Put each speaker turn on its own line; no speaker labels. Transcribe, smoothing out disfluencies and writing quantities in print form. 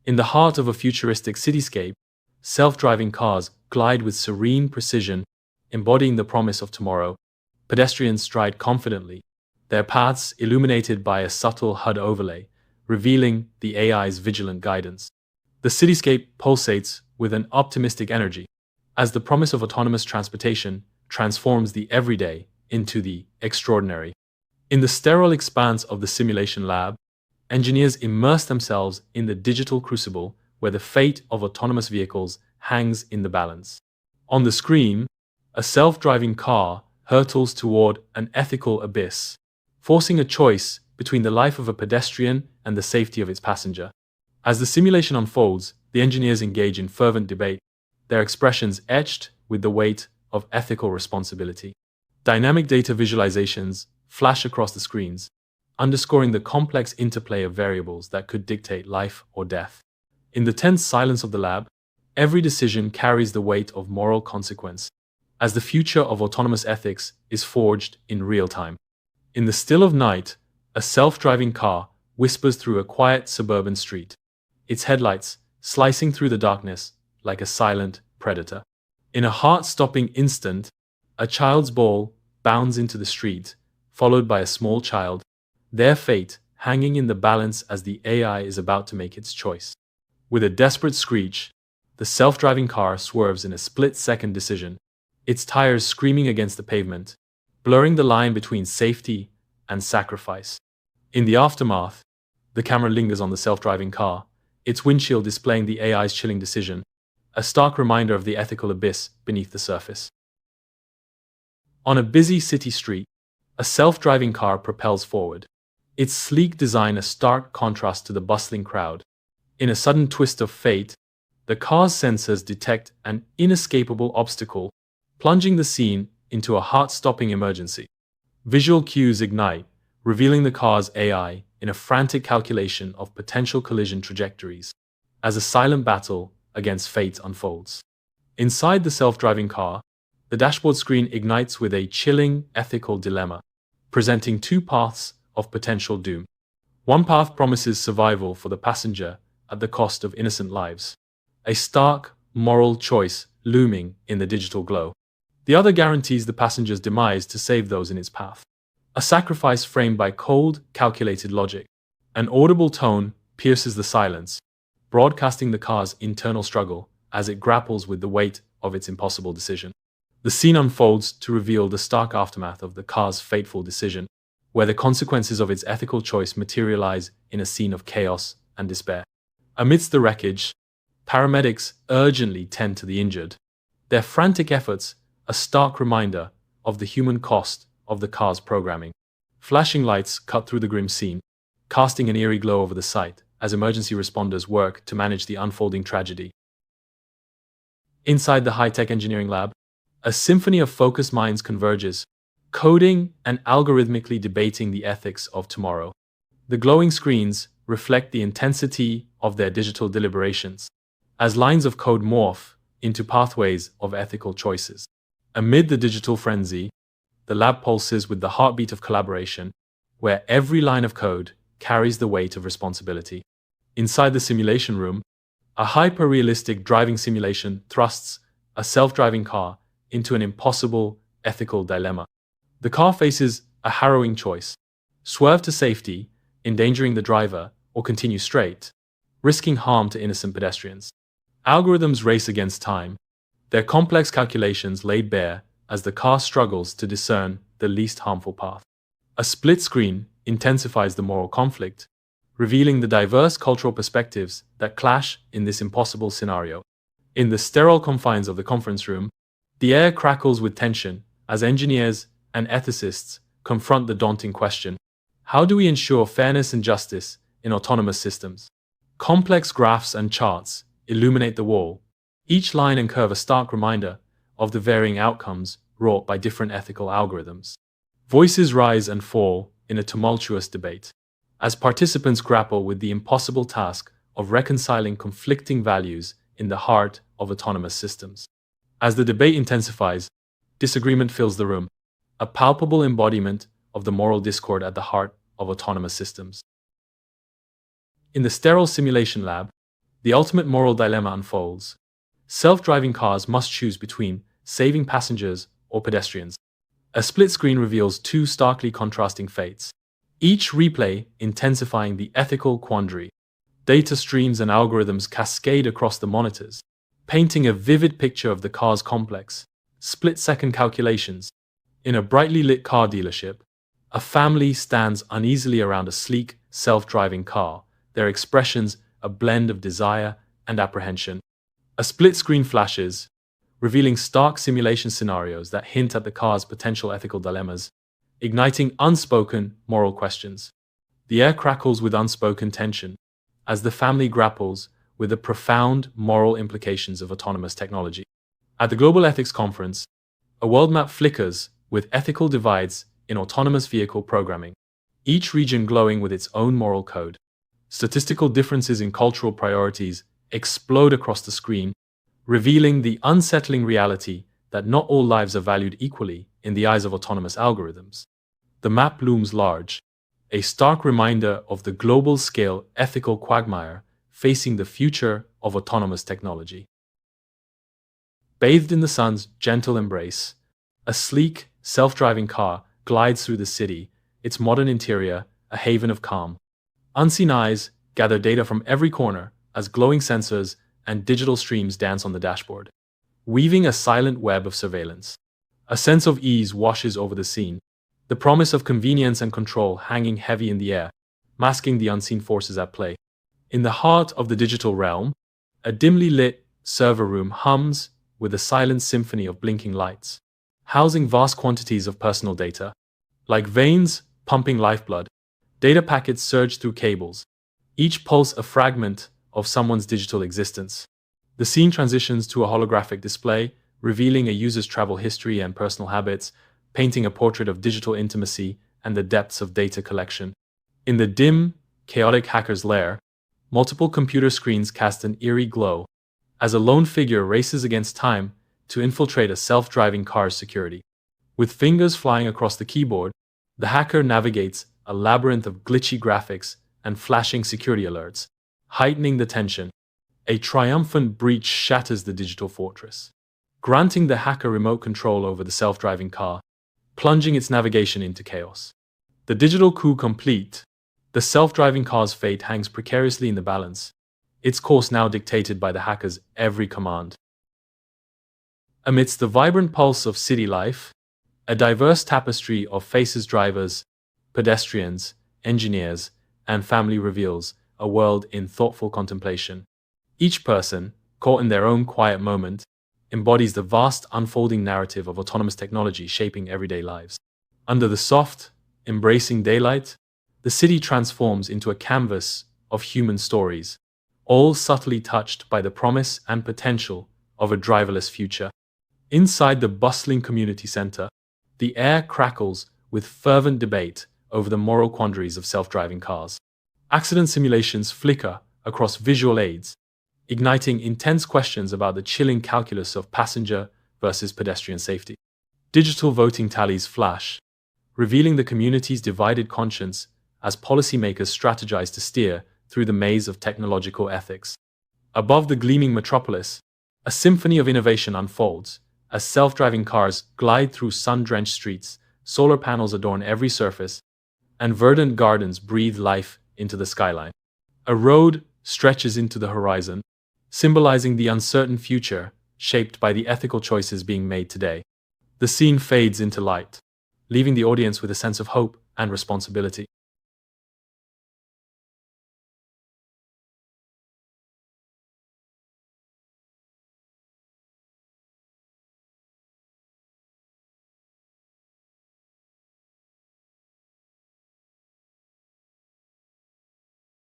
In the heart of a futuristic cityscape, self-driving cars glide with serene precision, embodying the promise of tomorrow. Pedestrians stride confidently, their paths illuminated by a subtle HUD overlay, revealing the AI's vigilant guidance. The cityscape pulsates with an optimistic energy, as the promise of autonomous transportation transforms the everyday into the extraordinary. In the sterile expanse of the simulation lab, engineers immerse themselves in the digital crucible where the fate of autonomous vehicles hangs in the balance. On the screen, a self-driving car hurtles toward an ethical abyss, forcing a choice between the life of a pedestrian and the safety of its passenger. As the simulation unfolds, the engineers engage in fervent debate, their expressions etched with the weight of ethical responsibility. Dynamic data visualizations flash across the screens, underscoring the complex interplay of variables that could dictate life or death. In the tense silence of the lab, every decision carries the weight of moral consequence, as the future of autonomous ethics is forged in real time. In the still of night, a self-driving car whispers through a quiet suburban street, its headlights slicing through the darkness like a silent predator. In a heart-stopping instant, a child's ball bounds into the street, followed by a small child, their fate hanging in the balance as the AI is about to make its choice. With a desperate screech, the self-driving car swerves in a split-second decision, its tires screaming against the pavement, blurring the line between safety and sacrifice. In the aftermath, the camera lingers on the self-driving car, its windshield displaying the AI's chilling decision, a stark reminder of the ethical abyss beneath the surface. On a busy city street, a self-driving car propels forward, its sleek design a stark contrast to the bustling crowd. In a sudden twist of fate, the car's sensors detect an inescapable obstacle, plunging the scene into a heart-stopping emergency. Visual cues ignite, revealing the car's AI in a frantic calculation of potential collision trajectories, as a silent battle against fate unfolds. Inside the self-driving car, the dashboard screen ignites with a chilling ethical dilemma, presenting two paths of potential doom. One path promises survival for the passenger at the cost of innocent lives, a stark moral choice looming in the digital glow. The other guarantees the passenger's demise to save those in its path, a sacrifice framed by cold, calculated logic. An audible tone pierces the silence, broadcasting the car's internal struggle as it grapples with the weight of its impossible decision. The scene unfolds to reveal the stark aftermath of the car's fateful decision, where the consequences of its ethical choice materialize in a scene of chaos and despair. Amidst the wreckage, paramedics urgently tend to the injured, their frantic efforts a stark reminder of the human cost of the car's programming. Flashing lights cut through the grim scene, casting an eerie glow over the site as emergency responders work to manage the unfolding tragedy. Inside the high-tech engineering lab, a symphony of focused minds converges, coding and algorithmically debating the ethics of tomorrow. The glowing screens reflect the intensity of their digital deliberations, as lines of code morph into pathways of ethical choices. Amid the digital frenzy, the lab pulses with the heartbeat of collaboration, where every line of code carries the weight of responsibility. Inside the simulation room, a hyper-realistic driving simulation thrusts a self-driving car into an impossible ethical dilemma. The car faces a harrowing choice: swerve to safety, endangering the driver, or continue straight, risking harm to innocent pedestrians. Algorithms race against time, their complex calculations laid bare as the car struggles to discern the least harmful path. A split screen intensifies the moral conflict, revealing the diverse cultural perspectives that clash in this impossible scenario. In the sterile confines of the conference room, the air crackles with tension as engineers and ethicists confront the daunting question: how do we ensure fairness and justice in autonomous systems? Complex graphs and charts illuminate the wall, each line and curve a stark reminder of the varying outcomes wrought by different ethical algorithms. Voices rise and fall in a tumultuous debate, as participants grapple with the impossible task of reconciling conflicting values in the heart of autonomous systems. As the debate intensifies, disagreement fills the room, a palpable embodiment of the moral discord at the heart of autonomous systems. In the sterile simulation lab, The ultimate moral dilemma unfolds. Self-driving cars must choose between saving passengers or pedestrians. A split screen reveals two starkly contrasting fates, each replay intensifying the ethical quandary. Data streams and algorithms cascade across the monitors, painting a vivid picture of the car's complex, split-second calculations. In a brightly lit car dealership, a family stands uneasily around a sleek, self-driving car, their expressions a blend of desire and apprehension. A split screen flashes, revealing stark simulation scenarios that hint at the car's potential ethical dilemmas, igniting unspoken moral questions. The air crackles with unspoken tension as the family grapples with the profound moral implications of autonomous technology. At the Global Ethics Conference, a world map flickers with ethical divides in autonomous vehicle programming, each region glowing with its own moral code. Statistical differences in cultural priorities explode across the screen, revealing the unsettling reality that not all lives are valued equally in the eyes of autonomous algorithms. The map looms large, a stark reminder of the global-scale ethical quagmire facing the future of autonomous technology. Bathed in the sun's gentle embrace, a sleek, self-driving car glides through the city, its modern interior a haven of calm. Unseen eyes gather data from every corner as glowing sensors and digital streams dance on the dashboard, weaving a silent web of surveillance. A sense of ease washes over the scene, the promise of convenience and control hanging heavy in the air, masking the unseen forces at play. In the heart of the digital realm, a dimly lit server room hums with a silent symphony of blinking lights, housing vast quantities of personal data. Like veins pumping lifeblood, data packets surge through cables, each pulse a fragment of someone's digital existence. The scene transitions to a holographic display, revealing a user's travel history and personal habits, painting a portrait of digital intimacy and the depths of data collection. In the dim, chaotic hacker's lair, multiple computer screens cast an eerie glow as a lone figure races against time to infiltrate a self-driving car's security. With fingers flying across the keyboard, the hacker navigates a labyrinth of glitchy graphics and flashing security alerts, heightening the tension. A triumphant breach shatters the digital fortress, granting the hacker remote control over the self-driving car, plunging its navigation into chaos. The digital coup complete, the self-driving car's fate hangs precariously in the balance, its course now dictated by the hacker's every command. Amidst the vibrant pulse of city life, a diverse tapestry of faces, drivers, pedestrians, engineers, and family reveals a world in thoughtful contemplation. Each person, caught in their own quiet moment, embodies the vast unfolding narrative of autonomous technology shaping everyday lives. Under the soft, embracing daylight, the city transforms into a canvas of human stories, all subtly touched by the promise and potential of a driverless future. Inside the bustling community center, the air crackles with fervent debate over the moral quandaries of self-driving cars. Accident simulations flicker across visual aids, igniting intense questions about the chilling calculus of passenger versus pedestrian safety. Digital voting tallies flash, revealing the community's divided conscience as policymakers strategize to steer through the maze of technological ethics. Above the gleaming metropolis, a symphony of innovation unfolds as self-driving cars glide through sun-drenched streets, solar panels adorn every surface, and verdant gardens breathe life into the skyline. A road stretches into the horizon, symbolizing the uncertain future shaped by the ethical choices being made today. The scene fades into light, leaving the audience with a sense of hope and responsibility.